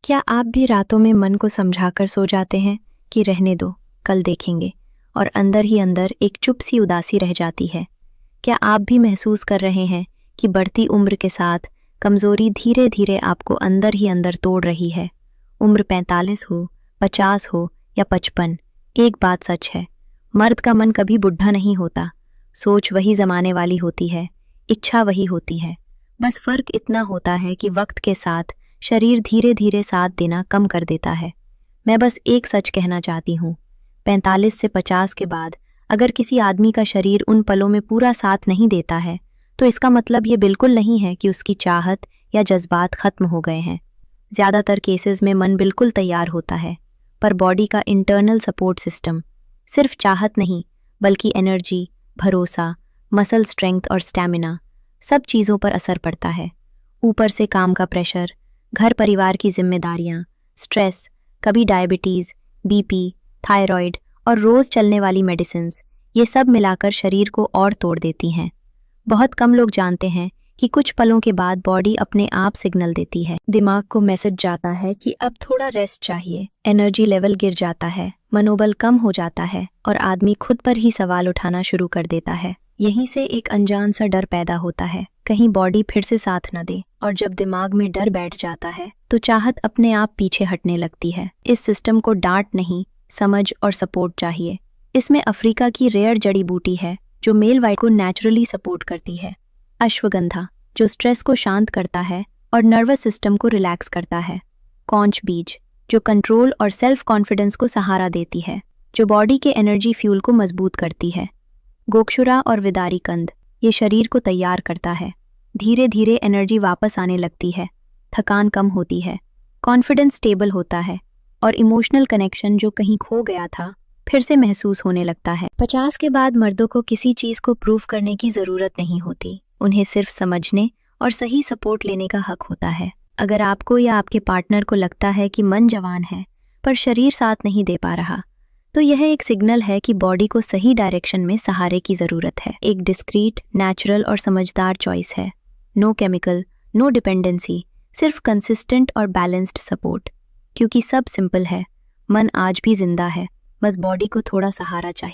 क्या आप भी रातों में मन को समझाकर सो जाते हैं कि रहने दो, कल देखेंगे, और अंदर ही अंदर एक चुप सी उदासी रह जाती है? क्या आप भी महसूस कर रहे हैं कि बढ़ती उम्र के साथ कमजोरी धीरे धीरे आपको अंदर ही अंदर तोड़ रही है? उम्र 45 हो, 50 हो या 55, एक बात सच है, मर्द का मन कभी बुढ़ा नहीं होता। सोच वही जमाने वाली होती है, इच्छा वही होती है। बस फर्क इतना होता है कि वक्त के साथ शरीर धीरे धीरे साथ देना कम कर देता है। मैं बस एक सच कहना चाहती हूँ, 45 से 50 के बाद अगर किसी आदमी का शरीर उन पलों में पूरा साथ नहीं देता है, तो इसका मतलब ये बिल्कुल नहीं है कि उसकी चाहत या जज्बात खत्म हो गए हैं। ज़्यादातर केसेस में मन बिल्कुल तैयार होता है, पर बॉडी का इंटरनल सपोर्ट सिस्टम, सिर्फ चाहत नहीं बल्कि एनर्जी, भरोसा, मसल स्ट्रेंथ और स्टैमिना, सब चीज़ों पर असर पड़ता है। ऊपर से काम का प्रेशर, घर परिवार की जिम्मेदारियां, स्ट्रेस, कभी डायबिटीज़, बीपी, थायराइड और रोज़ चलने वाली मेडिसिन्स, ये सब मिलाकर शरीर को और तोड़ देती हैं। बहुत कम लोग जानते हैं कि कुछ पलों के बाद बॉडी अपने आप सिग्नल देती है। दिमाग को मैसेज जाता है कि अब थोड़ा रेस्ट चाहिए, एनर्जी लेवल गिर जाता है, मनोबल कम हो जाता है और आदमी खुद पर ही सवाल उठाना शुरू कर देता है। यहीं से एक अनजान सा डर पैदा होता है, कहीं बॉडी फिर से साथ न दे। और जब दिमाग में डर बैठ जाता है तो चाहत अपने आप पीछे हटने लगती है। इस सिस्टम को डांट नहीं, समझ और सपोर्ट चाहिए। इसमें अफ्रीका की रेयर जड़ी बूटी है जो मेल वाइट को नेचुरली सपोर्ट करती है। अश्वगंधा, जो स्ट्रेस को शांत करता है और नर्वस सिस्टम को रिलैक्स करता है। कौंच बीज, जो कंट्रोल और सेल्फ कॉन्फिडेंस को सहारा देती है, जो बॉडी के एनर्जी फ्यूल को मजबूत करती है। गोक्षुरा और विदारी कंद, ये शरीर को तैयार करता है। धीरे धीरे एनर्जी वापस आने लगती है, थकान कम होती है, कॉन्फिडेंस स्टेबल होता है और इमोशनल कनेक्शन जो कहीं खो गया था फिर से महसूस होने लगता है। 50 के बाद मर्दों को किसी चीज़ को प्रूव करने की ज़रूरत नहीं होती, उन्हें सिर्फ समझने और सही सपोर्ट लेने का हक होता है। अगर आपको या आपके पार्टनर को लगता है कि मन जवान है पर शरीर साथ नहीं दे पा रहा, तो यह एक सिग्नल है कि बॉडी को सही डायरेक्शन में सहारे की ज़रूरत है। एक डिस्क्रीट, नेचुरल और समझदार चॉइस है। नो केमिकल, नो डिपेंडेंसी, सिर्फ कंसिस्टेंट और बैलेंस्ड सपोर्ट। क्योंकि सब सिंपल है, मन आज भी जिंदा है, बस बॉडी को थोड़ा सहारा चाहिए।